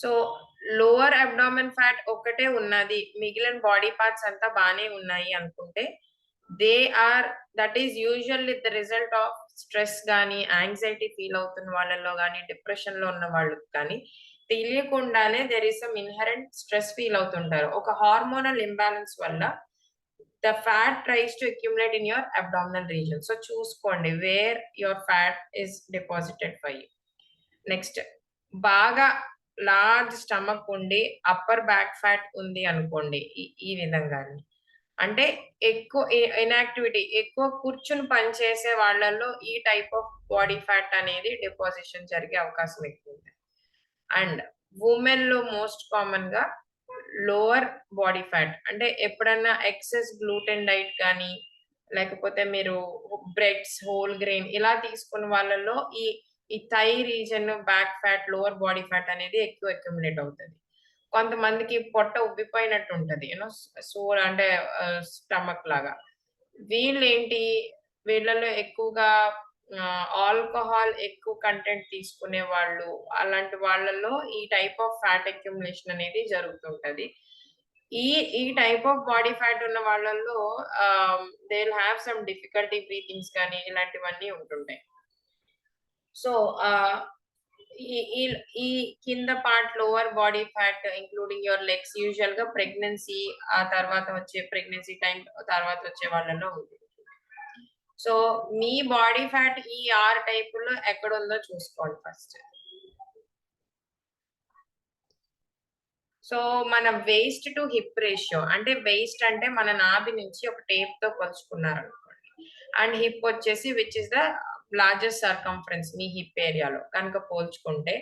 So lower abdomen fat ఒక్కటే ఉన్నది, మిగిలిన బాడీ పార్ట్స్ అంతా బానే ఉన్నాయి అనుకుంటే they are that is usually the result of stress గానీ, యాంగ్జైటీ ఫీల్ అవుతున్న వాళ్ళలో గానీ, డిప్రెషన్ లో ఉన్న వాళ్ళకి కానీ తెలియకుండానే there is some inherent stress feel అవుతుంటారు. ఒక హార్మోనల్ ఇంబాలెన్స్ వల్ల the fat tries to accumulate in your abdominal region. So చూసుకోండి where your fat is deposited for you. Next, బాగా లార్జ్ స్టమక్ ఉండి అప్పర్ బ్యాక్ ఫ్యాట్ ఉంది అనుకోండి, ఈ విధంగా అంటే ఎక్కువ ఇన్యాక్టివిటీ, ఎక్కువ కూర్చుని పనిచేసే వాళ్ళల్లో ఈ టైప్ ఆఫ్ బాడీ ఫ్యాట్ అనేది డిపాజిషన్ జరిగే అవకాశం ఎక్కువ ఉంది. అండ్ ఉమెన్ లో మోస్ట్ కామన్ గా లోవర్ బాడీ ఫ్యాట్, అంటే ఎప్పుడన్నా ఎక్సెస్ గ్లూటెన్ డైట్ కానీ, లేకపోతే మీరు బ్రెడ్స్, హోల్ గ్రెయిన్ ఇలా తీసుకున్న వాళ్ళలో ఈ ఈ thigh region, back fat, lower body fat అనేది ఎక్కువ అక్యుములేట్ అవుతది. కొంతమందికి పొట్ట ఉబ్బిపోయినట్టు ఉంటది. సోర్ అంటే స్టమక్ లాగా. వీళ్ళేంటి, వీళ్ళలో ఎక్కువగా ఆల్కహాల్ ఎక్కువ కంటెంట్ తీసుకునే వాళ్ళు, అలాంటి వాళ్ళలో ఈ టైప్ ఆఫ్ ఫ్యాట్ అక్యుములేషన్ అనేది జరుగుతుంటది. ఈ ఈ టైప్ ఆఫ్ బాడీ ఫ్యాట్ ఉన్న వాళ్ళల్లో they will have some difficulty breathings కానీ ఇలాంటివన్నీ ఉంటుంటాయి. సో ఈ ఈ ఈ కింద part lower body fat including your legs usual గా ప్రెగ్నెన్సీ, ఆ తర్వాత వచ్చే ప్రెగ్నెన్సీ టైం తర్వాత వచ్చే వాళ్ళలో ఉంటుంది. సో మీ బాడీ ఫ్యాట్ ఈ 6 టైపుల్లో ఎక్కడ ఉందో చూసుకోండి ఫస్ట్. సో మన వేస్ట్ టు హిప్ రేషియో, అంటే వేస్ట్ అంటే మన నాభి నుంచి ఒక టేప్ తో కొలుచుకున్నారు అనుకోండి, అండ్ హిప్ వచ్చేసి which is the largest circumference me hip ఏరియాలో కనుక పోల్చుకుంటే,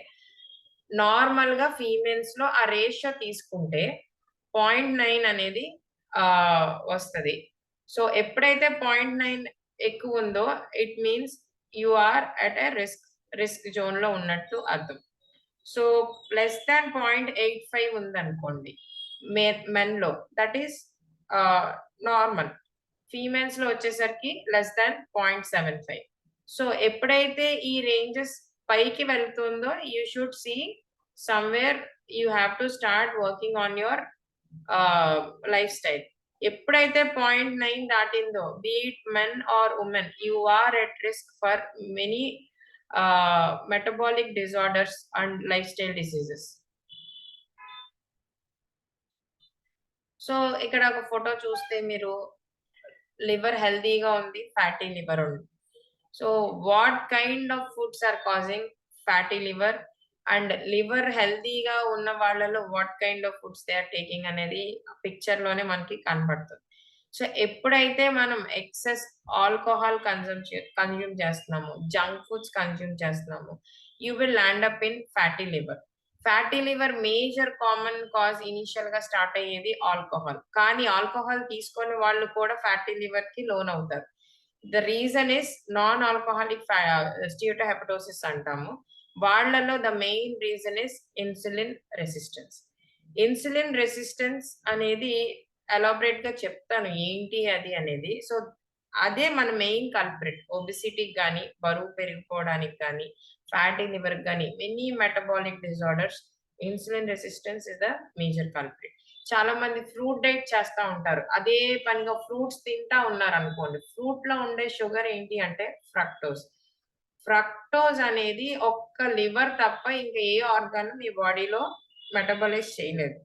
నార్మల్ గా ఫీమేల్స్ లో ఆ రేషియో తీసుకుంటే 0.9 అనేది వస్తది. సో ఎప్పుడైతే 0.9 ఎక్కువ ఉందో it means you are at a risk zone లో ఉన్నట్టు అర్థం. సో లెస్ దాన్ 0.85 ఉందనుకోండి మెన్ లో, దట్ ఈస్ నార్మల్. ఫీమేల్స్ లో వచ్చేసరికి లెస్ దాన్ 0.75. సో ఎప్పుడైతే ఈ రేంజెస్ పైకి వెళ్తుందో you should see somewhere you have to start working on your life style. ఎప్పుడైతే 0.9 దాటిందో, be it men or women, you are at risk for many metabolic disorders and life style diseases. So ఇక్కడ ఒక photo చూస్తే మీరు liver హెల్దీగా ఉంది, fatty liver ఉంది. So what kind of foods are causing fatty liver and liver హెల్దీగా ఉన్న వాళ్ళలో what kind of foods they are taking అనేది పిక్చర్ లోనే మనకి కనబడుతుంది. సో ఎప్పుడైతే మనం ఎక్సెస్ ఆల్కహాల్ కన్జ్యూమ్ చేస్తున్నాము, జంక్ ఫుడ్స్ కన్జ్యూమ్ చేస్తున్నాము, you will land up in fatty liver. Fatty liver major common cause initial గా స్టార్ట్ అయ్యేది ఆల్కహాల్, కానీ ఆల్కహాల్ తీసుకొని వాళ్ళు కూడా ఫ్యాటీ లివర్ కి లోన్ అవుతారు. The reason is non alcoholic steatohepatosis అంటాము. వాళ్ళలో the main reason is insulin resistance. Insulin resistance అనేది ఎలాబరేట్ గా చెప్తాను ఏంటి అది అనేది. సో అదే మన మెయిన్ కల్ప్రిట్. ఒబిసిటీకి కానీ, బరువు పెరిగిపోవడానికి కానీ, ఫ్యాటీ లివర్ కానీ, many metabolic disorders, insulin resistance is the major culprit. చాలా మంది ఫ్రూట్ డైట్ చేస్తా ఉంటారు, అదే పనిగా ఫ్రూట్స్ తింటా ఉన్నారు అనుకోండి. ఫ్రూట్ లో ఉండే షుగర్ ఏంటి అంటే ఫ్రక్టోజ్. ఫ్రక్టోజ్ అనేది ఒక్క లివర్ తప్ప ఇంకా ఏ ఆర్గాన్ మీ బాడీలో మెటబలైజ్ చేయలేదు.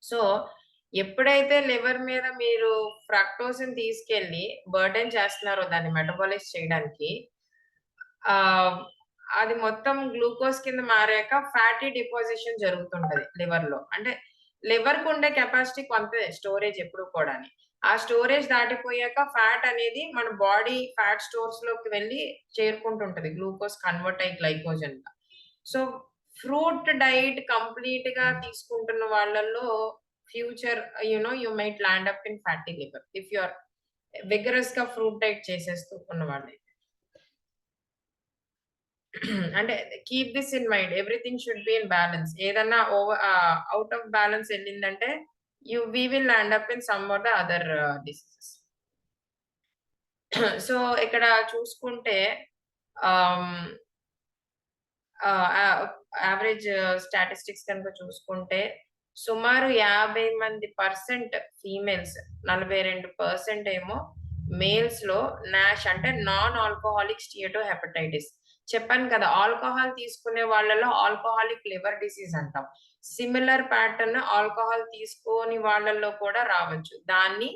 సో ఎప్పుడైతే లివర్ మీద మీరు ఫ్రక్టోజ్ ని తీసుకెళ్లి బర్డెన్ చేస్తున్నారో దాన్ని మెటబాలైజ్ చేయడానికి, అది మొత్తం గ్లూకోజ్ కింద మారాక ఫ్యాటీ డిపాజిషన్ జరుగుతుంటది లివర్ లో. అంటే లివర్ కు ఉండే కెపాసిటీ కొంత స్టోరేజ్ ఎప్పుడు కూడా, ఆ స్టోరేజ్ దాటిపోయాక ఫ్యాట్ అనేది మన బాడీ ఫ్యాట్ స్టోర్స్ లోకి వెళ్ళి చేరుకుంటుంటది, గ్లూకోజ్ కన్వర్ట్ అయ్యి గ్లైకోజన్ గా. సో ఫ్రూట్ డైట్ కంప్లీట్ గా తీసుకుంటున్న వాళ్ళల్లో future you might land up in fatty liver if you are vigorous గా ఫ్రూట్ డైట్ చేసేస్తూ ఉన్న వాళ్ళైతే. అంటే keep this in mind, everything should be in balance. ఏదన్నా అవుట్ ఆఫ్ బ్యాలెన్స్ వెళ్ళిందంటే we will land up in some of the other diseases. So ఇక్కడ చూసుకుంటే average statistics కనుక చూసుకుంటే సుమారు 50% ఫీమేల్స్, 42% ఏమో మేల్స్‌లో నాష్ అంటే నాన్ ఆల్కహాలిక్ స్టియటో హెపటైటిస్. చెప్పాను కదా! ఆల్కహాల్ తీసుకునే వాళ్ళలో ఆల్కహాలిక్ లివర్ డిసీజ్ అంటాం. సిమిలర్ ప్యాటర్న్ ఆల్కహాల్ తీసుకోని వాళ్ళలో కూడా రావచ్చు. దాన్ని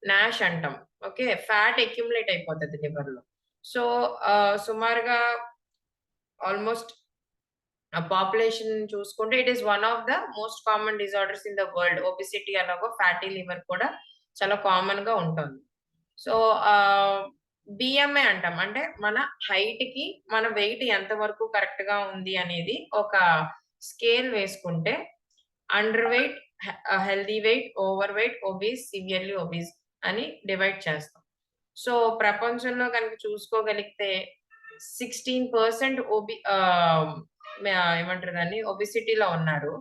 నాష్ అంటాం. ఓకే. ఫ్యాట్ అక్యుములేట్ అయిపోతది లివర్‌లో. సో, సుమారుగా ఆల్‌మోస్ట్ పాపులేషన్ చూసుకుంటే it is one of the most common disorders in the world. Obesity అలాగో ఫ్యాటీ లివర్ కూడా చాలా కామన్‌గా ఉంటుంది. సో, బీఎంఐ అంటాం. అంటే మన హైట్‌కి మన వెయిట్ ఎంత వరకు కరెక్ట్‌గా ఉంది అనేది ఒక స్కేల్ వేసుకుంటే under weight, healthy wait, over weight, obese, severely obese అని డివైడ్ చేస్తాం. సో, ప్రపంచంలో గనుక చూసుకోగలిగితే 16% ఏమంటారు దాన్ని ఒబెసిటీలో ఉన్నారు.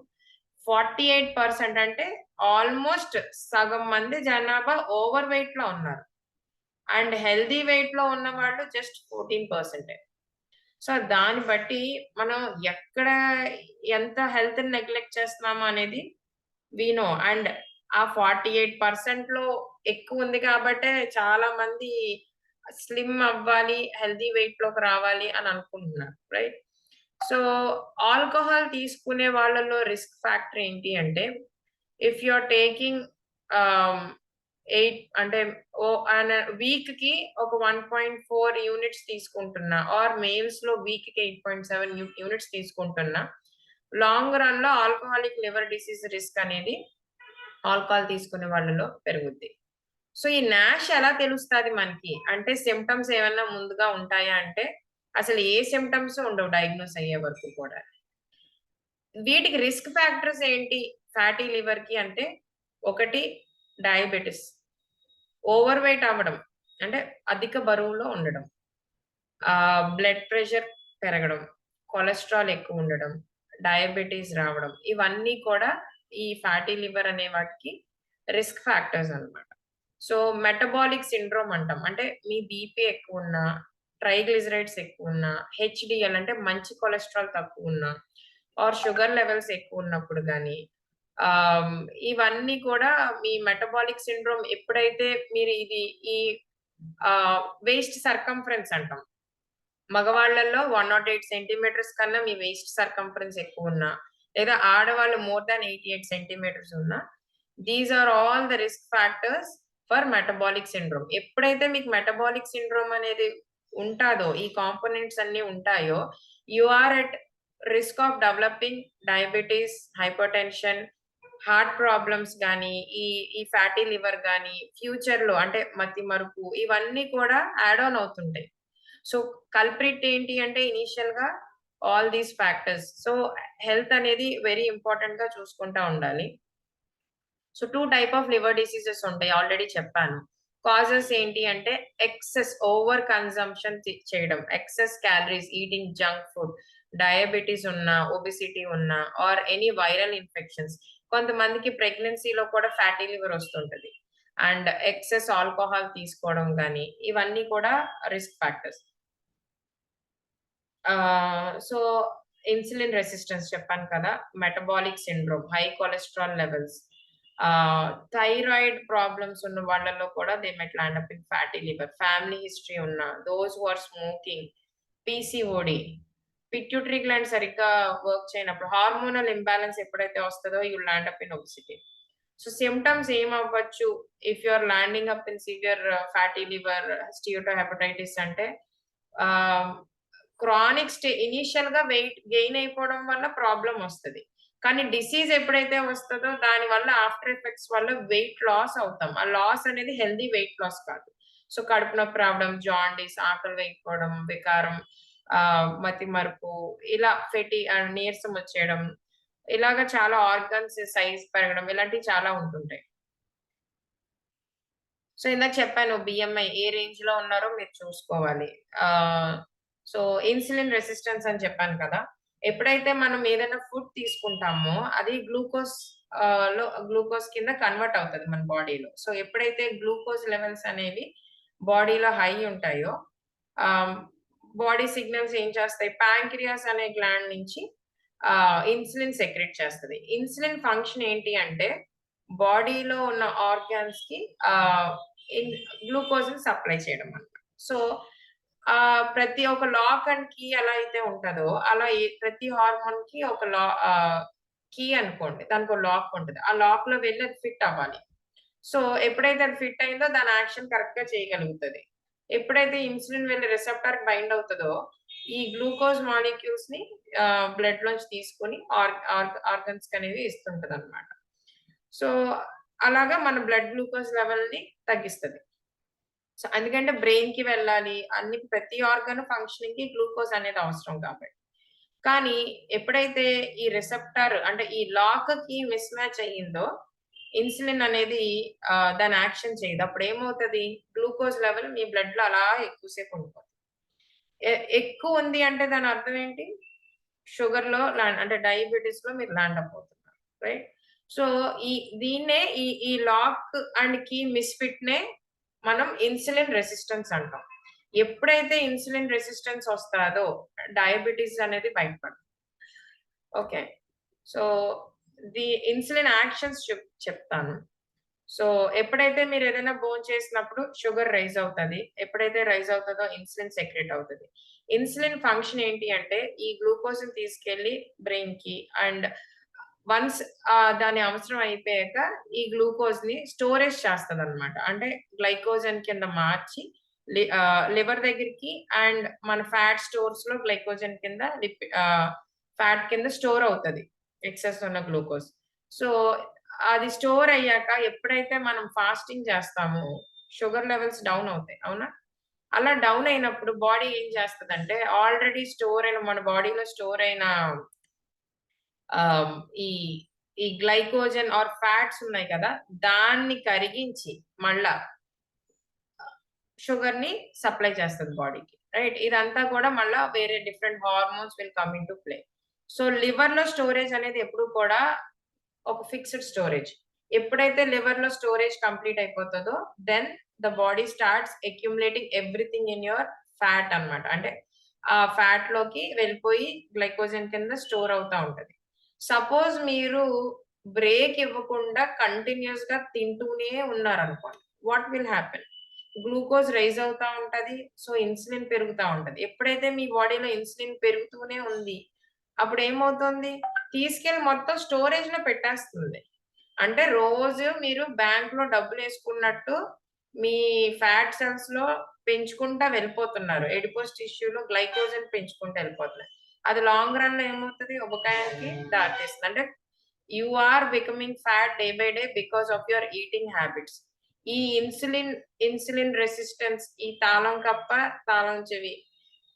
48% అంటే ఆల్‌మోస్ట్ సగం మంది జనాభా ఓవర్ వెయిట్‌లో ఉన్నారు. అండ్ హెల్తీ వెయిట్‌లో ఉన్నవాళ్ళు జస్ట్ 14%. సో, దాన్ని బట్టి మనం ఎక్కడ ఎంత హెల్త్‌ని నెగ్లెక్ట్ చేస్తున్నామో అనేది వి నో. అండ్ ఆ 48%లో ఎక్కువుంది కాబట్టే చాలా మంది స్లిమ్ అవ్వాలి, హెల్తీ వెయిట్‌లోకి రావాలి అని అనుకుంటున్నారు. రైట్? సో, ఆల్కహాల్ తీసుకునే వాళ్ళలో రిస్క్ ఫ్యాక్టర్ ఏంటి అంటే, ఇఫ్ యూ ఆర్ టేకింగ్ ఆహ్, 8 అంటే వీక్‌కి ఒక 1.4 యూనిట్స్ తీసుకుంటున్నా ఆర్ మేల్స్‌లో వీక్‌కి 8.7 యూనిట్స్ తీసుకుంటున్నా, లాంగ్ రన్‌లో ఆల్కహాలిక్ లివర్ డిసీజ్ రిస్క్ అనేది ఆల్కహాల్ తీసుకునే వాళ్ళలో పెరుగుద్ది. సో, ఈ నాష్ ఎలా తెలుస్తది మనకి? అంటే సింప్టమ్స్ ఏమన్నా ముందుగా ఉంటాయా అంటే, అసలు ఏ సింప్టమ్స్ ఉండవు డయాగ్నోస్ అయ్యే వరకు కూడా. వీటికి రిస్క్ ఫ్యాక్టర్స్ ఏంటి ఫ్యాటీ లివర్‌కి అంటే, ఒకటి డయాబెటిస్. ఓవర్ వెయిట్ అవ్వడం. అంటే అధిక బరువులో ఉండడం. బ్లడ్ ప్రెషర్ పెరగడం. కొలెస్ట్రాల్ ఎక్కువుండడం. డయాబెటిస్ రావడం. ఇవన్నీ కూడా ఈ ఫ్యాటీ లివర్ అనే వాటికి రిస్క్ ఫ్యాక్టర్స్ అన్నమాట. సో, మెటబాలిక్ సిండ్రోమ్ అంటాం. అంటే మీ బీపీ ఎక్కువున్నా, ట్రైగ్లిజరైడ్స్ ఎక్కువున్నా, హెచ్‌డీఎల్ అంటే మంచి కొలెస్ట్రాల్ తక్కువున్నా, ఆర్ షుగర్ లెవెల్స్ ఎక్కువున్నప్పుడు గాని, ఆహ్, ఇవన్నీ కూడా మీ మెటబాలిక్ సిండ్రోమ్ ఎప్పుడైతే మీరు ఇది ఈ వేస్ట్ సర్కంఫరెన్స్ అంటాం. మగవాళ్ళలో 108 సెంటీమీటర్స్ కన్నా మీ వేస్ట్ సర్కంఫరెన్స్ ఎక్కువున్నా, లేదా ఆడవాళ్ళు మోర్ థాన్ 88 సెంటీమీటర్స్ ఉన్నా, these are all the risk factors for metabolic syndrome. ఎప్పుడైతే మీకు మెటబాలిక్ సిండ్రోమ్ అనేది ఉంటాదో, ఈ కాంపోనెంట్స్ అన్నీ ఉంటాయో, you are at risk of developing diabetes, hypertension, heart problems గాని, ఈ ఈ ఫ్యాటీ లివర్ గాని, ఫ్యూచర్‌లో అంటే మతిమరుపు ఇవన్నీ కూడా యాడ్ ఆన్ అవుతుంటాయి. సో, కల్ప్రిట్ ఏంటి అంటే ఇనీషియల్‌గా all these factors. So, health అనేది వెరీ ఇంపార్టెంట్‌గా చూసుకుంటా ఉండాలి. So, 2 type of liver diseases ఉంటాయి. ఆల్రెడీ చెప్పాను. కాజెస్ ఏంటి అంటే ఎక్సెస్ ఓవర్ కన్జంప్షన్ చేయడం. Excess calories, eating junk food, diabetes ఉన్నా, ఒబెసిటీ ఉన్నా ఆర్ ఎనీ వైరల్ ఇన్ఫెక్షన్స్. కొంతమందికి ప్రెగ్నెన్సీలో కూడా ఫ్యాటీ లివర్ వస్తుంటది. అండ్ ఎక్సెస్ ఆల్కహాల్ తీసుకోవడం గాని, ఇవన్నీ కూడా risk factors. So, insulin resistance చెప్పాను కదా! Metabolic syndrome, high cholesterol levels, thyroid problems ఉన్న వాళ్ళలో కూడా they might land up in fatty liver. Family history ఉన్న, those who are smoking, PCOD, pituitary gland సరిగ్గా వర్క్ చేయనప్పుడు, హార్మోనల్ ఇంబాలన్స్ ఎప్పుడైతే వస్తదో you will land up in obesity. So, symptoms ఏమవ్వచ్చు if you are landing up in severe fatty liver, steatohepatitis అంటే ah, chronic ఇనీషియల్‌గా weight gain అయిపోవడం వల్ల problem వస్తది. కానీ డిసీజ్ ఎప్పుడైతే వస్తదో దాని వల్ల ఆఫ్టర్ ఎఫెక్ట్స్ వల్ల వెయిట్ లాస్ అవుతాం. ఆ లాస్ అనేది హెల్తీ వెయిట్ లాస్ కాదు. సో, కడుపు నొప్పి రావడం, జాండీస్, ఆకలి వేయకపోవడం, వికారం, మతిమరుపు, ఇలా నీరసం వచ్చేయడం, ఇలాగ చాలా ఆర్గన్స్ సైజ్ పెరగడం ఇలాంటివి చాలా ఉంటుంటాయి. సో, ఇందాక చెప్పాను బిఎంఐ ఏ రేంజ్‌లో ఉన్నారో మీరు చూసుకోవాలి. ఆహ్, సో, ఇన్సులిన్ రెసిస్టెన్స్ అని చెప్పాను కదా! ఎప్పుడైతే మనం ఏదైనా ఫుడ్ తీసుకుంటామో అది గ్లూకోజ్ కింద కన్వర్ట్ అవుతది మన బాడీలో. సో, ఎప్పుడైతే గ్లూకోజ్ లెవెల్స్ అనేవి బాడీలో హై ఉంటాయో ఆహ్, బాడీ సిగ్నల్స్ ఏం చేస్తాయి? ప్యాంక్రియాస్ అనే గ్లాండ్ నుంచి ఇన్సులిన్ సెక్రెట్ చేస్తది. ఇన్సులిన్ ఫంక్షన్ ఏంటి అంటే బాడీలో ఉన్న ఆర్గాన్స్ కి గ్లూకోజ్ సప్లై చేయడం అన్నమాట. సో ప్రతి ఒక్క లాక్ అండ్ కీ ఎలా అయితే ఉంటదో అలా ప్రతి హార్మోన్ కి ఒక కీ అనుకోండి. దానికి ఒక లాక్ ఉంటది. ఆ లాక్ లో వెళ్ళి అది ఫిట్ అవ్వాలి. సో ఎప్పుడైతే అది ఫిట్ అయిందో దాని యాక్షన్ కరెక్ట్ గా చేయగలుగుతది. ఎప్పుడైతే ఇన్సులిన్ వెళ్ళి రిసెప్టర్ బైండ్ అవుతదో ఈ గ్లూకోజ్ మాలిక్యూల్స్ ని బ్లడ్ లోంచి తీసుకొని ఆర్గన్స్ అనేవి ఇస్తుంటదన్నమాట. సో అలాగా మన బ్లడ్ గ్లూకోజ్ లెవెల్ ని తగ్గిస్తది. సో ఎందుకంటే బ్రెయిన్ కి వెళ్ళాలి. ప్రతి ఆర్గాన్ ఫంక్షనింగ్ కి గ్లూకోజ్ అనేది అవసరం కాబట్టి. కానీ ఎప్పుడైతే ఈ రిసెప్టర్ అంటే ఈ లాక్ కి మిస్ మ్యాచ్ అయ్యిందో ఇన్సులిన్ అనేది దాని యాక్షన్ చేయదు. అప్పుడు ఏమవుతది? గ్లూకోజ్ లెవెల్ మీ బ్లడ్ లో అలా ఎక్కువసేపు ఉండిపోతుంది. ఎక్కువ ఉంది అంటే దాని అర్థం ఏంటి? షుగర్ లో అంటే డయాబెటిస్ లో మీరు ల్యాండ్ అయిపోతున్నారు. రైట్? సో దీన్నే ఈ లాక్ అండ్ కీ మిస్ఫిట్ నే మనం ఇన్సులిన్ రెసిస్టెన్స్ అంటాం. ఎప్పుడైతే ఇన్సులిన్ రెసిస్టెన్స్ వస్తాదో డయాబెటిస్ అనేది బయటపడుతుంది. Okay. So the insulin actions చెప్తాను. సో ఎప్పుడైతే మీరు ఏదైనా భోంచేసినప్పుడు షుగర్ రైజ్ అవుతది. ఎప్పుడైతే రైజ్ అవుతదో ఇన్సులిన్ సెక్రెట్ అవుతది. ఇన్సులిన్ ఫంక్షన్ ఏంటి అంటే ఈ గ్లూకోజ్‌ని తీసుకెళ్ళి బ్రెయిన్ కి అండ్ వన్స్ దాని అవసరం అయిపోయాక ఈ గ్లూకోజ్‌ని స్టోరేజ్ చేస్తదన్నమాట. అంటే గ్లైకోజన్ కింద మార్చి లివర్ దగ్గరికి అండ్ మన ఫ్యాట్ స్టోర్స్ లో గ్లైకోజన్ కింద ఫ్యాట్ కింద స్టోర్ అవుతది. ఎక్సెస్ ఉన్న గ్లూకోజ్. సో అది స్టోర్ అయ్యాక ఎప్పుడైతే మనం ఫాస్టింగ్ చేస్తామో షుగర్ లెవెల్స్ డౌన్ అవుతాయి. అవునా? అలా డౌన్ అయినప్పుడు బాడీ ఏం చేస్తదంటే ఆల్రెడీ స్టోర్ అయిన మన బాడీలో స్టోర్ అయిన ఆహ్, ఈ ఈ గ్లైకోజన్ ఆర్ ఫ్యాట్స్ ఉన్నాయి కదా! దాన్ని కరిగించి మళ్ళా షుగర్‌ని సప్లై చేస్తది బాడీకి. రైట్? ఇదంతా కూడా మళ్ళా వేరే different hormones will come into play. So లివర్‌లో స్టోరేజ్ అనేది ఎప్పుడు కూడా ఒక ఫిక్స్డ్ స్టోరేజ్. ఎప్పుడైతే లివర్‌లో స్టోరేజ్ కంప్లీట్ అయిపోతదో then the body starts accumulating everything in your fat అన్నమాట. అంటే ఆ ఫ్యాట్ లోకి వెళ్ళిపోయి గ్లైకోజన్ కింద స్టోర్ అవుతా ఉంటది. సపోజ్ మీరు బ్రేక్ ఇవ్వకుండా కంటిన్యూయస్‌గా తింటూనే ఉన్నారనుకోండి. What will happen? Glucose rise అవుతా ఉంటది. సో ఇన్సులిన్ పెరుగుతా ఉంటది. ఎప్పుడైతే మీ బాడీలో ఇన్సులిన్ పెరుగుతూనే ఉంది. అప్పుడు ఏమవుతుంది? తీసుకెళ్ళి మొత్తం స్టోరేజ్‌లో పెట్టేస్తుంది. అంటే రోజు మీరు బ్యాంక్‌లో డబ్బులేసుకున్నట్టు మీ ఫ్యాట్ సెల్స్‌లో పెంచుకుంటా వెళ్ళిపోతున్నారు. ఎడిపోస్ టిష్యూలో గ్లైకోజన్ పెంచుకుంటూ వెళ్ళిపోతున్నారు. అది లాంగ్ రన్‌లో ఏమవుతది? ఉబకాయానికి దారితీస్తుంది. అంటే you are becoming fat day by day because of your eating habits. ఈ ఇన్సులిన్ రెసిస్టెన్స్, ఈ తాళం కప్ప, తాళం చెవి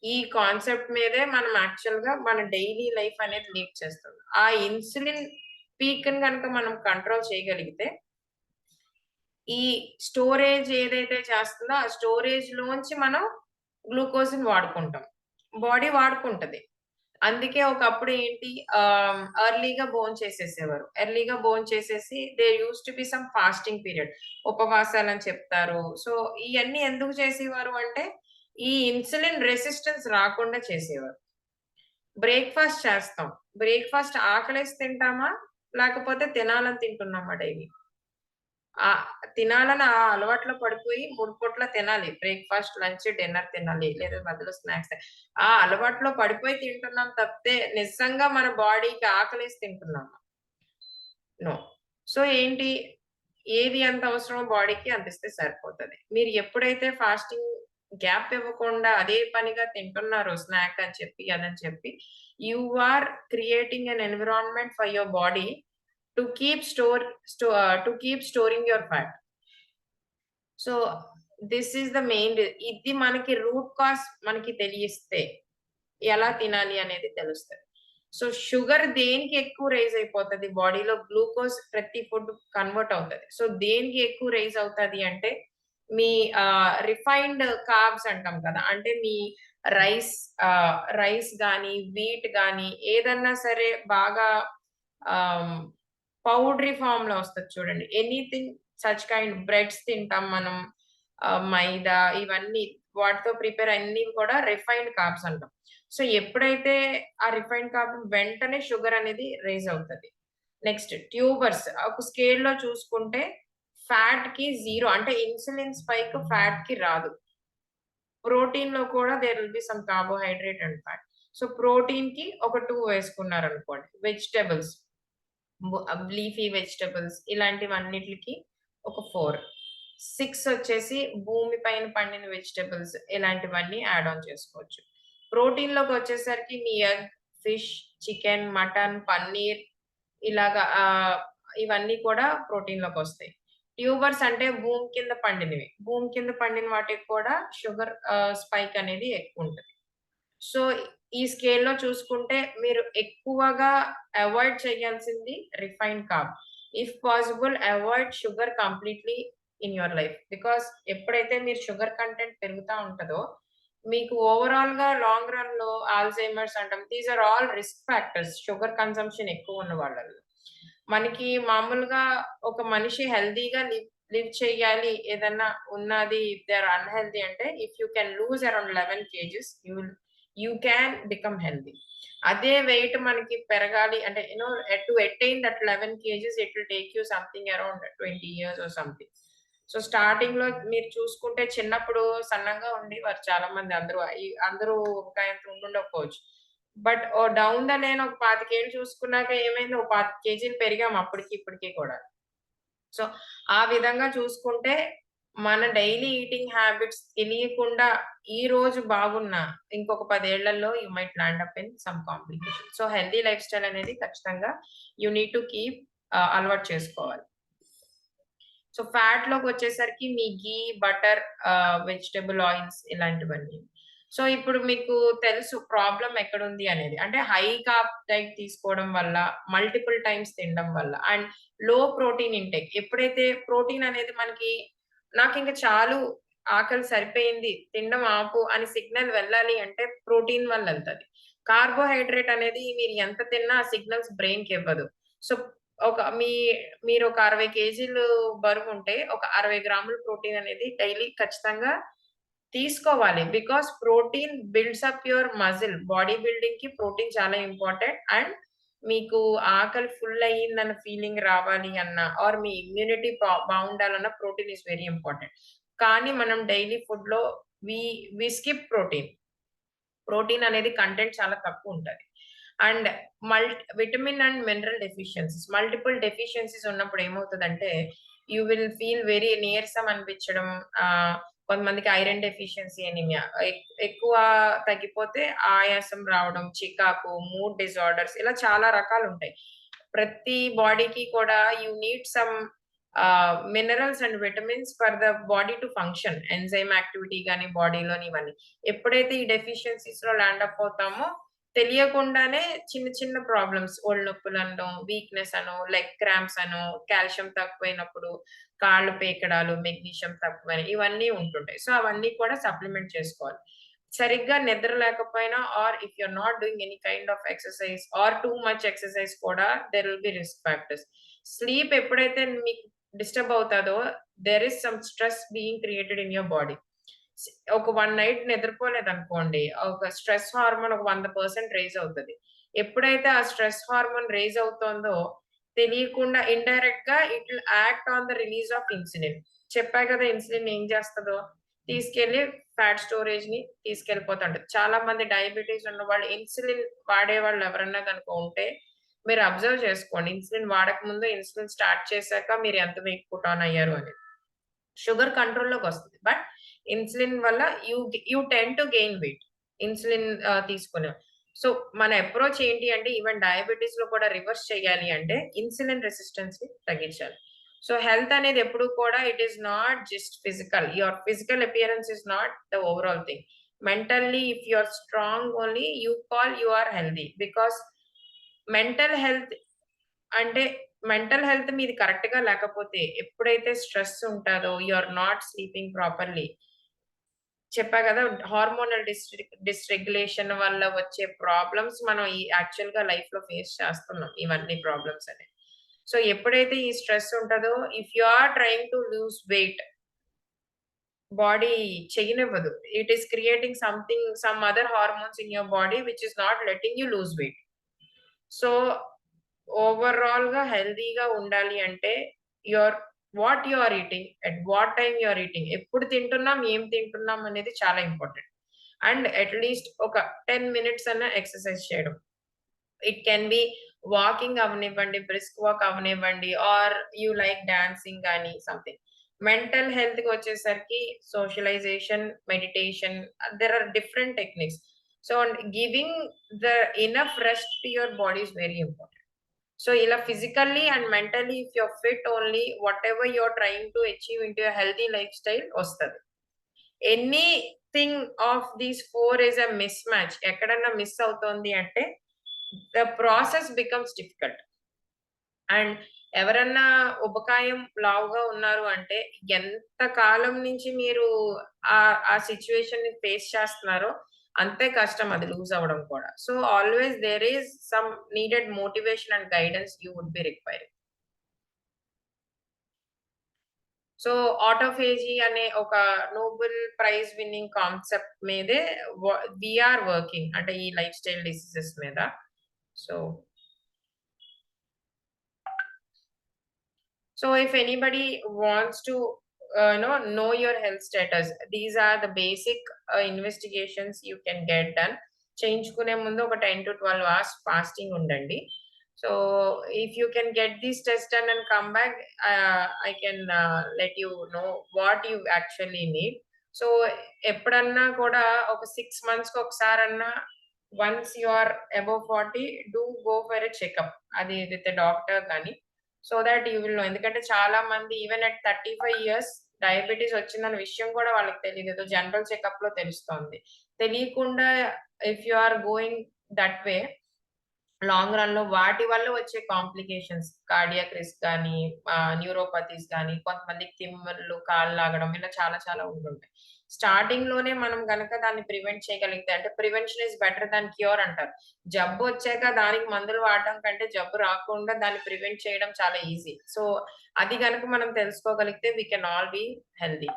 ఈ కాన్సెప్ట్ మీదే మనం యాక్చువల్‌గా మన డైలీ లైఫ్ అనేది లీడ్ చేస్తుంది. ఆ ఇన్సులిన్ పీక్‌ని గనుక మనం కంట్రోల్ చేయగలిగితే, ఈ స్టోరేజ్ ఏదైతే చేస్తుందో, ఆ స్టోరేజ్‌లోంచి మనం గ్లూకోజ్‌ని వాడుకుంటాం. బాడీ వాడుకుంటది. అందుకే ఒకప్పుడు ఏంటి ఎర్లీగా భోంచేసేసేవారు. ఎర్లీగా భోంచేసేసి there used to be some fasting period. ఉపవాసాలని చెప్తారు. సో, ఇయన్నీ ఎందుకు చేసేవారు అంటే, ఈ ఇన్సులిన్ రెసిస్టెన్స్ రాకుండా చేసేవారు. బ్రేక్‌ఫాస్ట్ చేస్తాం. బ్రేక్‌ఫాస్ట్ ఆకలేసి తింటామా? లేకపోతే తినాలని తింటున్నామా డైలీ? తినాలని ఆ అలవాట్లో పడిపోయి 3 పూట్ల తినాలి. బ్రేక్‌ఫాస్ట్, లంచ్, డిన్నర్ తినాలి. లేదా మధ్యలో స్నాక్స్. ఆ అలవాట్లో పడిపోయి తింటున్నాం తప్పితే నిజంగా మన బాడీకి ఆకలేసి తింటున్నామా? నో. సో ఏంటి? ఏది ఎంత అవసరమో బాడీకి అంతిస్తే సరిపోతది. మీరు ఎప్పుడైతే ఫాస్టింగ్ గ్యాప్ ఇవ్వకుండా అదే పనిగా తింటున్నారో స్నాక్ అని చెప్పి, అదని చెప్పి, you are creating an environment for your body to keep storing your fat. So this is the main ఇది మనకి రూట్ కాజ్ మనకి తెలియిస్తే ఎలా తినాలి అనేది తెలుస్తది. సో షుగర్ దేనికి ఎక్కువ రైజ్ అయిపోతది బాడీలో గ్లూకోజ్ ప్రతి ఫుడ్ కన్వర్ట్ అవుతది. సో దేనికి ఎక్కువ రైజ్ అవుతది అంటే మీ రిఫైన్డ్ కార్బ్స్ అంటాం కదా! అంటే మీ రైస్ రైస్ గాని, వీట్ గాని ఏదన్నా సరే బాగా ఆహ్, పౌడరీ ఫార్మ్‌లో వస్తది చూడండి. ఎనీథింగ్ సచ్ కైండ్ బ్రెడ్స్ తింటాం మనం. మైదా ఇవన్నీ వాటితో ప్రిపేర్ అన్నీ కూడా రిఫైన్డ్ కార్బ్స్ అంటాం. సో, ఎప్పుడైతే ఆ రిఫైన్డ్ కార్బ్ వెంటనే షుగర్ అనేది రైజ్ అవుతది. నెక్స్ట్ ట్యూబర్స్ ఒక స్కేల్‌లో చూసుకుంటే ఫ్యాట్‌కి 0 అంటే ఇన్సులిన్ స్పైక్ ఫ్యాట్‌కి రాదు. ప్రోటీన్‌లో కూడా there will be some carbohydrate and fat. So, ప్రోటీన్‌కి ఒక 2 వేసుకున్నారనుకోండి. వెజిటబుల్స్ లీఫీ వెజిటబుల్స్ ఇలాంటివన్నిట్లికి ఒక 4. 6 వచ్చేసి భూమి పైన పండిన వెజిటబుల్స్ ఇలాంటివన్నీ యాడ్ ఆన్ చేసుకోవచ్చు. ప్రోటీన్‌లోకొచ్చేసరికి మీ egg, fish, chicken, mutton, paneer ఇలాగా ఇవన్నీ కూడా ప్రోటీన్‌లోకొస్తాయి. ట్యూబర్స్ అంటే భూమి కింద పండినవి. భూమి కింద పండిన వాటికి కూడా షుగర్ స్పైక్ అనేది ఎక్కువుంటది. సో, ఈ స్కేల్‌లో చూసుకుంటే మీరు ఎక్కువగా అవాయిడ్ చేయాల్సింది refined carb. If possible avoid sugar completely in your life. Because ఎప్పుడైతే మీరు షుగర్ కంటెంట్ పెరుగుతా ఉంటదో, మీకు ఓవరాల్‌గా లాంగ్ రన్‌లో అల్జీమర్స్ అంటాం. These are all risk factors sugar consumption ఎక్కువ ఉన్న వాళ్ళలో. మనకి మామూలుగా ఒక మనిషి హెల్తీగా లివ్ చేయాలి. ఏదన్నా ఉన్నది ఇఫ్ దే ఆర్ అన్‌హెల్తీ అంటే if you can lose around 11 kgs you can become healthy. అదే వెయిట్ మనకి పెరగాలి అంటే to attain that 11 kgs it will take you something around 20 years or something. So, స్టార్టింగ్‌లో మీరు చూసుకుంటే చిన్నప్పుడు సన్నంగా ఉండేవారు చాలా మంది అందరూ ఒకాయంత ఉండుండకపోవచ్చు. బట్ డౌన్ ద లేన్ ఒక 25 ఏళ్ళు చూసుకున్నాక ఏమైంది? ఓ 25 కేజీలు పెరిగాం అప్పటికి, ఇప్పటికి కూడా. సో, ఆ విధంగా చూసుకుంటే మన డైలీ ఈటింగ్ హ్యాబిట్స్ తెలియకుండా ఈ రోజు బాగున్నా ఇంకొక 10 ఏళ్లలో you might land up in some complication. So, healthy life style అనేది ఖచ్చితంగా యూ నీడ్ టు కీప్ అలవాటు చేసుకోవాలి. సో, ఫ్యాట్‌లోకొచ్చేసరికి మీ ఘీ, బటర్, వెజిటబుల్ ఆయిల్స్ ఇలాంటివన్నీ. సో, ఇప్పుడు మీకు తెలుసు ప్రాబ్లమ్ ఎక్కడుంది అనేది. అంటే హై కార్బ్ డైట్ తీసుకోవడం వల్ల, మల్టిపుల్ టైమ్స్ తినడం వల్ల అండ్ లో ప్రోటీన్ ఇంటేక్. ఎప్పుడైతే ప్రోటీన్ అనేది మనకి నాకింక చాలు ఆకలి సరిపోయింది, తినడం ఆపు అని సిగ్నల్ వెళ్ళాలి అంటే ప్రోటీన్ వల్లెళ్తది. కార్బోహైడ్రేట్ అనేది మీరు ఎంత తిన్నా ఆ సిగ్నల్స్ బ్రెయిన్‌కివ్వదు. సో, ఒక మీరొక 60 కేజీలు బరువుంటే, ఒక 60 గ్రాములు ప్రోటీన్ అనేది డైలీ ఖచ్చితంగా తీసుకోవాలి. Because protein builds up your muscle. Body బిల్డింగ్‌కి ప్రోటీన్ చాలా ఇంపార్టెంట్. అండ్ మీకు ఆకలి ఫుల్ అయ్యిందన్న ఫీలింగ్ రావాలి అన్నా, ఆర్ మీ ఇమ్యూనిటీ బావుండాలన్నా ప్రోటీన్ ఈస్ వెరీ ఇంపార్టెంట్. కానీ మనం డైలీ ఫుడ్‌లో we we skip protein. Protein అనేది కంటెంట్ చాలా తక్కువుంటది. And vitamin and mineral deficiencies. Multiple deficiencies ఉన్నప్పుడు ఏమవుతదంటే, యూ విల్ ఫీల్ వెరీ నీరసం అనిపించడం. కొంతమందికి ఐరన్ డెఫిషియన్సీ ఎనీమియా. ఎక్కువ తగ్గిపోతే ఆయాసం రావడం, చికాకు, మూడ్ డిజార్డర్స్ ఇలా చాలా రకాలుంటాయి. ప్రతి బాడీకి కూడా you need some minerals and vitamins for the body to function. Enzyme activity గాని బాడీలోని ఇవన్నీ. ఎప్పుడైతే ఈ డెఫిషియన్సీస్‌లో ల్యాండ్ అప్ అవుతామో తెలియకుండానే చిన్న చిన్న ప్రాబ్లమ్స్ ఒళ్ళు నొప్పులనడం, వీక్‌నెస్ అనో, లెగ్ క్రాంప్స్ అనో, కాల్షియం తక్కువైనప్పుడు కాళ్ళు పీకడాలు, మెగ్నీషియం తక్కువని ఇవన్నీ ఉంటుంటాయి. సో, అవన్నీ కూడా సప్లిమెంట్ చేసుకోవాలి. సరిగ్గా నిద్ర లేకపోయినా or if you are not doing any kind of exercise or too much exercise కూడా there will be risk factors. Sleep ఎప్పుడైతే మీకు డిస్టర్బ్ అవుతాదో there is some stress being created in your body. ఒక 1 night నిద్రపోలేదనుకోండి, ఒక stress hormone ఒక 100% rise అవుతది. ఎప్పుడైతే ఆ స్ట్రెస్ హార్మోన్ రైజ్ అవుతోందో, తెలియకుండా ఇండైరెక్ట్‌గా it will act on the release of insulin. చెప్పా కదా! ఇన్సులిన్ ఏం చేస్తదో, తీసుకెళ్ళి ఫ్యాట్ స్టోరేజ్‌ని తీసుకెళ్ళిపోతుంటది. చాలా మంది డయాబెటిస్ ఉన్నవాళ్ళు ఇన్సులిన్ వాడేవాళ్ళు ఎవరన్నా గనుక ఉంటే, మీరు అబ్జర్వ్ చేసుకోండి. ఇన్సులిన్ వాడకముందు, ఇన్సులిన్ స్టార్ట్ చేశాక మీరు ఎంత వెయిట్ పుట్ ఆన్ అయ్యారు అని. షుగర్ కంట్రోల్‌లోకొస్తది. బట్ ఇన్సులిన్ వల్ల you tend to gain weight. Insulin తీసుకుని. సో, మన అప్రోచ్ ఏంటి అంటే ఈవెన్ డయాబెటిస్‌లో కూడా రివర్స్ చేయాలి అంటే ఇన్సులిన్ రెసిస్టెన్స్‌ని తగ్గించాలి. సో, హెల్త్ అనేది ఎప్పుడు కూడా it is not just physical. Your physical appearance is not the overall thing. Mentally if you are strong only you call you are healthy. Because mental health అంటే mental health మీది కరెక్ట్‌గా లేకపోతే ఎప్పుడైతే stress ఉంటాదో, you are not sleeping properly. చెప్పా గదా! Hormonal dysregulation వల్ల వచ్చే ప్రాబ్లమ్స్ మనం యాక్చువల్‌గా లైఫ్‌లో ఫేస్ చేస్తున్నాం. ఇవన్నీ ప్రాబ్లమ్స్ అనేవి. సో, ఎప్పుడైతే ఈ స్ట్రెస్ ఉంటదో, if you are trying to lose weight body చెయ్యనివ్వదు. It is creating some other hormones in your body which is not letting you lose weight. So, ఓవరాల్‌గా హెల్తీగా ఉండాలి అంటే your what you are eating, at what time you are eating, ఎప్పుడు తింటున్నాం, ఏం తింటున్నాం అనేది చాలా ఇంపార్టెంట్. అండ్ అట్‌లీస్ట్ ఒక 10 మినిట్స్ అన్నా ఎక్సర్‌సైజ్ చేయడం. ఇట్ కెన్ బి వాకింగ్ అవ్వనివ్వండి, బ్రిస్క్ వాక్ అవ్వనివ్వండి ఆర్ యూ లైక్ డాన్సింగ్ గాని సంథింగ్. మెంటల్ హెల్త్‌కొచ్చేసరికి socialization, meditation, there are different techniques. So, giving the enough rest to your body is very important. So, ఇలా physically and mentally if you are fit only whatever you are trying to achieve into a healthy life style వస్తది. Anything of these 4 is a mismatch. ఎక్కడన్నా miss అవుతోంది అంటే the process becomes difficult. And ఎవరన్నా ఉబకాయం లావుగా ఉన్నారు అంటే ఎంత కాలం నుంచి మీరు ఆ సిట్యుయేషన్‌ని ఫేస్ చేస్తున్నారో అంతే కష్టం అది లూజ్ అవ్వడం కూడా. So, always there is some needed motivation and guidance you would be requiring. So, autophagy అనే ఒక నోబెల్ ప్రైజ్ విన్నింగ్ కాన్సెప్ట్ మీదే వి ఆర్ వర్కింగ్. అంటే ఈ లైఫ్ స్టైల్ డిసీజెస్ మీద. So So if anybody wants to know your health status, these are the basic investigations you can get done. చేయించుకునే ముందు ఒక 10 to 12 hours fasting ఉండండి. So if you can get this test done and come back, I can let you know what you actually need. So ఎప్పుడన్నా కూడా ఒక 6 మంత్స్‌కి ఒకసారన్నా once you are above 40 do go for a checkup. అది with a doctor గాని. So that you will know. ఎందుకంటే చాలా మంది ఈవెన్ అట్ 35 ఇయర్స్ డయాబెటిస్ వచ్చిందన్న విషయం కూడా వాళ్ళకి తెలీదు. ఏదో జనరల్ చెకప్‌లో తెలుస్తోంది. తెలియకుండా if you are going that way long రన్‌లో వాటి వల్ల వచ్చే కాంప్లికేషన్స్ కార్డియాక్ రిస్క్ గాని, న్యూరోపతీస్ గాని, కొంతమందికి తిమ్మిర్లు, కాళ్ళు లాగడం ఇలా చాలా చాలా ఉంటుంటాయి. స్టార్టింగ్‌లోనే మనం గనక దాన్ని ప్రివెంట్ చేయగలిగితే అంటే prevention is better than cure అంటారు. జబ్బొచ్చాక దానికి మందులు వాడడం కంటే జబ్బు రాకుండా దాన్ని ప్రివెంట్ చేయడం చాలా ఈజీ. సో, అది గనక మనం తెలుసుకోగలిగితే we can all be healthy.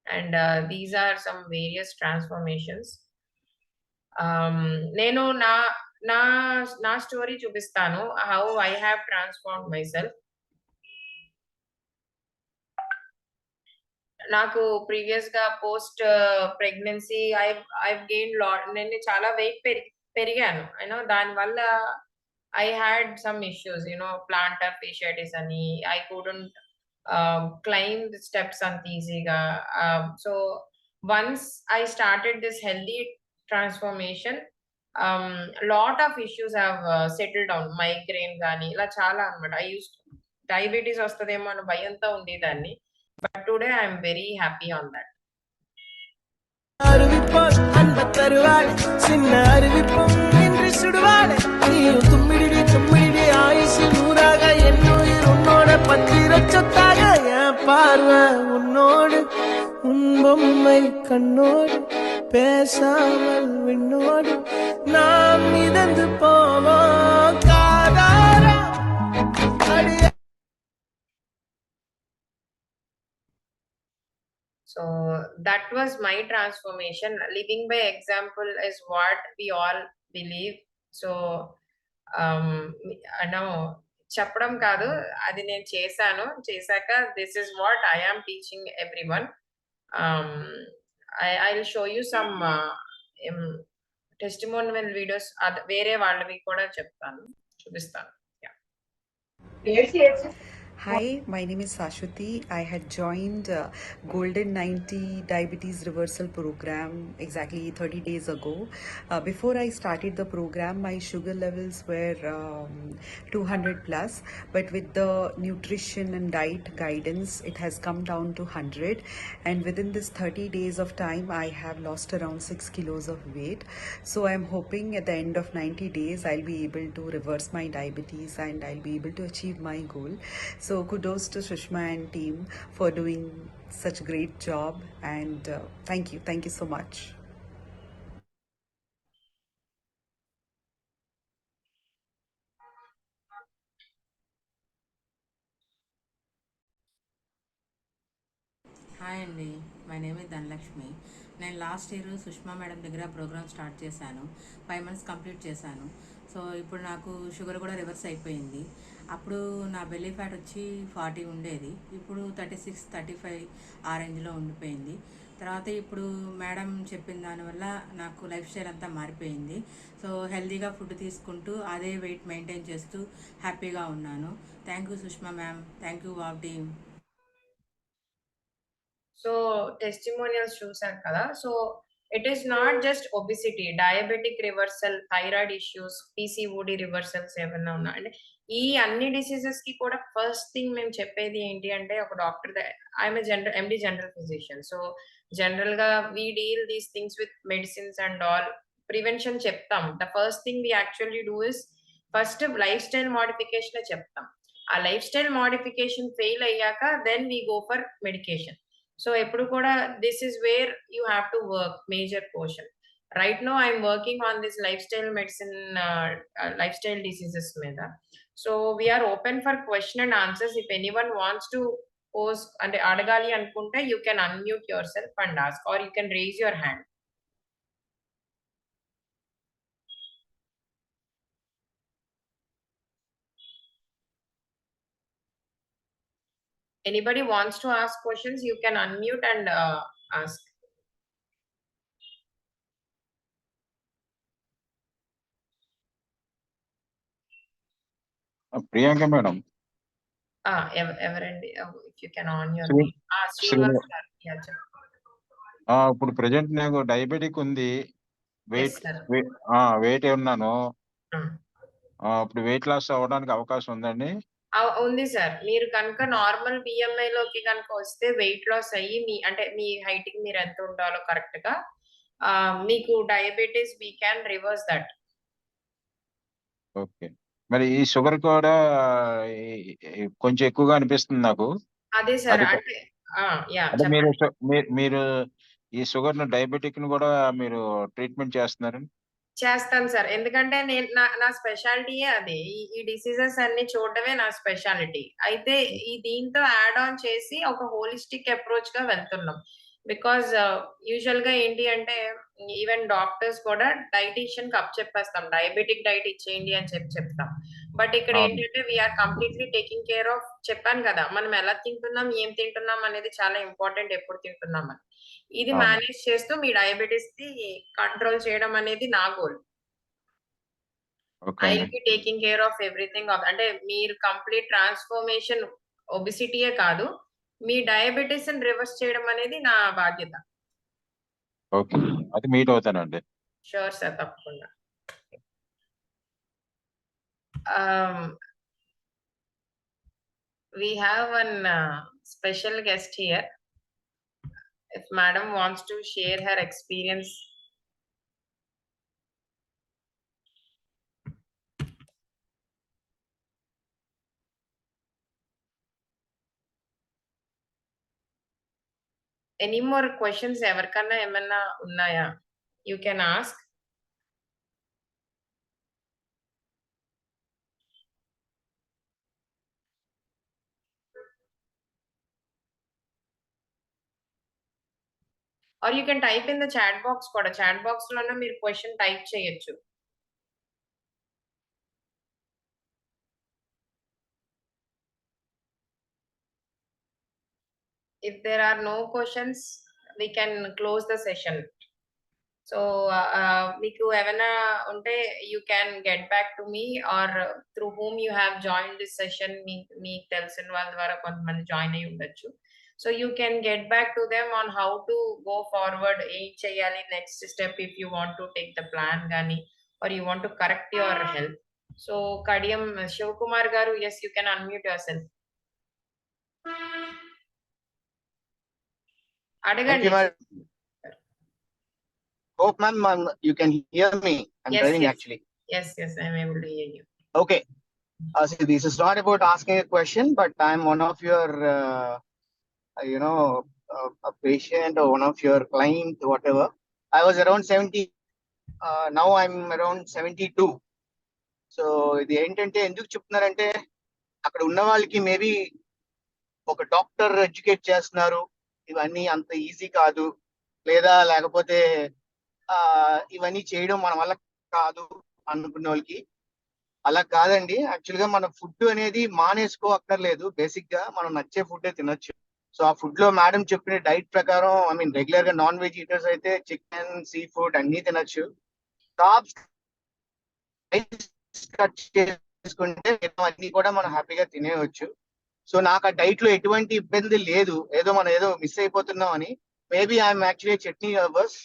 And these are some various transformations. నేను నా నా నా స్టోరీ చూపిస్తాను. How I have transformed myself. నాకు ప్రీవియస్‌గా పోస్ట్ ప్రెగ్నెన్సీ ఐ've గెయిన్డ్ నేను చాలా వెయిట్ పెరిగాను. దానివల్ల I had some issues plantar fasciitis అని. I couldn't climb the steps అంత ఈజీగా. So once I started this healthy transformation, lot of issues have settled down. Migraine గాని ఇలా చాలా అన్నమాట. డయాబెటిస్ వస్తదేమో అన్న భయంతో ఉండేదాన్ని. But today I am very happy on that. அறிவிப்போம் அன்ப தருவாள் சின்ன அறிவிப்பும் என்று சுடுவாள் நீயும் தும்மிடி தும்மிடி ஆயுசு நூறாக என்னுயிர் உன்னோட பத்திர சொத்தாக என் பார்வை உன்னோடு உன் பொம்மை கண்ணோடு பேசாமல் விண்ணோடு நாம் மிதந்து போவோம் காதாரா அடிய. So that was my transformation. Living by example is what we all believe. So no చెప్పడం కాదు, అది నేను చేశాను. చేశాక this is what I am teaching everyone. I will show you some testimonial videos వేరే వాళ్ళవి కూడా చెప్తాను, చూపిస్తాను. Hi, my name is Sashwati. I had joined Golden 90 Diabetes Reversal Program exactly 30 days ago. Before I started the program, my sugar levels were 200 plus, but with the nutrition and diet guidance, it has come down to 100. And within this 30 days of time, I have lost around 6 kilos of weight. So I'm hoping at the end of 90 days, I'll be able to reverse my diabetes and I'll be able to achieve my goal. So kudos to Sushma and team for doing such a great job, and thank you so much. Hi అండి, my name is Dhanalakshmi. నేను last year Sushma madam దగ్గర programme start చేశాను. 5 months complete చేశాను. So ఇప్పుడు నాకు sugar కూడా reverse అయిపోయింది. అప్పుడు నా బెల్లీ ఫ్యాట్ వచ్చి 40 ఉండేది, ఇప్పుడు 36, 35 ఆ రేంజ్లో ఉండిపోయింది. తర్వాత ఇప్పుడు మేడం చెప్పిన దానివల్ల నాకు లైఫ్ స్టైల్ అంతా మారిపోయింది. సో హెల్తీగా ఫుడ్ తీసుకుంటూ అదే వెయిట్ మెయింటైన్ చేస్తూ హ్యాపీగా ఉన్నాను. Thank you Sushma ma'am, thank you wow team. So testimonials చూసారు కదా. So it is not just obesity, diabetic reversal, thyroid issues, PCOD reversals ఏమైనా ఉన్నా అంటే ఈ అన్ని డిసీజెస్ కి కూడా ఫస్ట్ థింగ్ మేము చెప్పేది ఏంటి అంటే, ఒక doctor I'm MD general physician. So general గా we deal these things with medicines and all. Prevention చెప్తాం. The first thing we actually do is first life style modification చెప్తాం. ఆ లైఫ్ స్టైల్ మోడిఫికేషన్ ఫెయిల్ అయ్యాక then we go for medication. So ఎప్పుడు కూడా this is where you have to work major portion. Right now I'm working on this life style medicine, life style diseases మీద. So we are open for question and answers. If anyone wants to post అంటే అడగాలి అనుకుంటే you can unmute yourself and ask, or you can raise your hand. Anybody wants to ask questions, you can unmute and ask. Priyanka madam, ఎవరండి? If you can on your శ్రీ name. Srinivas sir. Yeah, ఇప్పుడు present నాకు diabetic ఉంది, yes weight sir. Weight ఉన్నాను. Ah. ఇప్పుడు weight loss అవ్వడానికి అవకాశం ఉందండి? ఉంది సార్. మీరు కనుక నార్మల్ బిఎంఐ లోకి కనుక వస్తే వెయిట్ లాస్ అయ్యి అంటే మీ హైట్ కి మీరు ఎంత ఉండాలో కరెక్ట్ గా మీకు diabetes we can reverse that. Okay, మరి ఈ షుగర్ కూడా కొంచెం ఎక్కువగా అనిపిస్తుంది నాకు. అదే సార్. అది అంటే యా అంటే చెప్పండి. మీరు ఈ షుగర్ ను డయాబెటిక్ ను కూడా మీరు ట్రీట్మెంట్ చేస్తున్నారు? చేస్తాను సార్. ఎందుకంటే నేను నా స్పెషాలిటీయే అదే. ఈ డిసీజెస్ అన్ని చూడడమే నా స్పెషాలిటీ. అయితే ఈ దీంతో యాడ్ ఆన్ చేసి ఒక హోలిస్టిక్ అప్రోచ్ గా వెళ్తున్నాం. బికాజ్ యూజువల్ గా ఏంటి అంటే ఈవెన్ డాక్టర్స్ కూడా డైటీషియన్ కి చెప్పేస్తాం, డయాబెటిక్ డైట్ ఇచ్చేయండి అని చెప్తాం. బట్ ఇక్కడ అవును. ఏంటంటే we are completely taking care of. చెప్పాను కదా, మనం ఎలా తింటున్నాం, ఏం తింటున్నాం అనేది చాలా ఇంపార్టెంట్, ఎప్పుడు తింటున్నాం అని. ఇది అవును. మేనేజ్ చేస్తూ మీ డయాబెటీస్ ని కంట్రోల్ చేయడం అనేది నా గోల్. ఓకే ఐ అండి. Will be taking care of everything. అంటే మీరు కంప్లీట్ ట్రాన్స్ఫర్మేషన్, ఒబిసిటీయే కాదు, మీ డయాబెటీస్ ని రివర్స్ చేయడం అనేది నా బాధ్యత. ఓకే, అది మీట్ అవుతానండి. షూర్ సార్, తప్పకుండా. We have one special guest here. If madam wants to share her experience. Any more questions ఎవరికన్నా ఏమన్నా ఉన్నాయా? You can ask. Or you can type in the chat box కూడా. Chat box లోనే మీరు question type చేయొచ్చు. If there are no questions, we can close the session. So మీకు ఏమైనా ఉంటే you can get back to me, or through whom you have joined this session, మీకు తెలిసిన వాళ్ళ ద్వారా కొంతమంది జాయిన్ అయ్యి ఉండొచ్చు. So you can get back to them on how to go forward, ఏం చేయాలి next step, if you want to take the plan గాని, or you want to correct your health. So Kadiyam Shivakumar garu, yes, you can unmute yourself. అడగండి. Hope ma'am, you can hear me. I'm Yes, driving yes. actually. Yes, I'm able to hear you. Okay. See, this is not about asking a question, but I'm one of your, a patient or one of your client, whatever. I was around 70. Now I'm around 72. So ఇది ఏంటంటే ఎందుకు చెప్తున్నారంటే అక్కడ ఉన్న వాళ్ళకి maybe ఒక doctor educate చేస్తున్నారు, ఇవన్నీ అంత ఈజీ కాదు, లేదా లేకపోతే ఇవన్నీ చేయడం మన వల్ల కాదు అనుకున్న వాళ్ళకి అలా కాదండి. యాక్చువల్ గా మన ఫుడ్ అనేది మానేసుకో అక్కర్లేదు. బేసిక్ గా మనం నచ్చే ఫుడ్ తినొచ్చు. సో ఆ ఫుడ్ లో మేడం చెప్పిన డైట్ ప్రకారం, ఐ మీన్ రెగ్యులర్ గా నాన్ వెజ్ ఈటర్స్ అయితే చికెన్, సీ ఫుడ్ అన్ని తినొచ్చు. టాప్స్ కట్ చేసుకుంటే అన్ని కూడా మనం హ్యాపీగా తినేయవచ్చు. సో నాకు ఆ డైట్ లో ఎటువంటి ఇబ్బంది లేదు, ఏదో మిస్ అయిపోతున్నాం అని. Maybe I'm actually chutney lovers.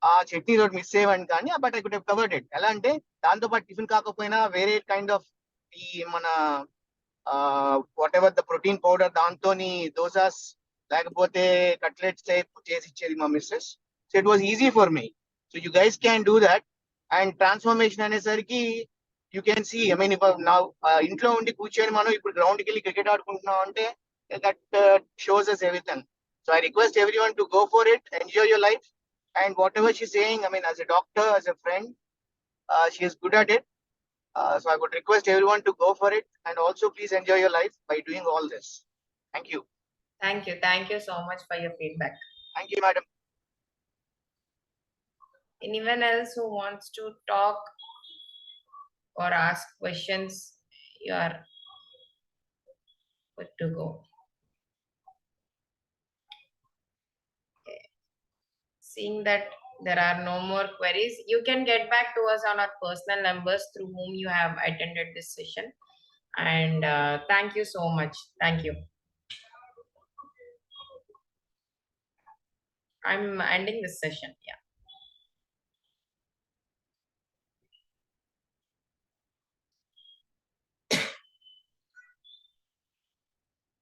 ఆ చట్నీ రోడ్ మిస్ అయ్యేవాడిని కానీ, but I could have covered it. ఎలా అంటే దాంతో పాటు టిఫిన్ కాకపోయినా వేరే కైండ్ ఆఫ్ ఈ మన whatever the protein powder దాంతోని దోసాస్ లేకపోతే కట్లెట్స్ చేసి ఇచ్చేది మా missus. So it was easy for me. So you guys can do that. And transformation అనేసరికి you can see, I mean ఇప్పుడు నా ఇంట్లో ఉండి కూర్చొని మనం ఇప్పుడు గ్రౌండ్కి వెళ్ళి క్రికెట్ ఆడుకుంటున్నాం అంటే that shows us everything. So I request everyone to go for it, enjoy your life. And whatever she's saying, I mean, as a doctor, as a friend, she is good at it. So I would request everyone to go for it, and also please enjoy your life by doing all this. Thank you. Thank you so much for your feedback. Thank you, madam. Anyone else who wants to talk or ask questions, you are good to go. Okay. Seeing that there are no more queries, you can get back to us on our personal numbers through whom you have attended this session. And thank you so much. Thank you. I'm ending this session. Yeah.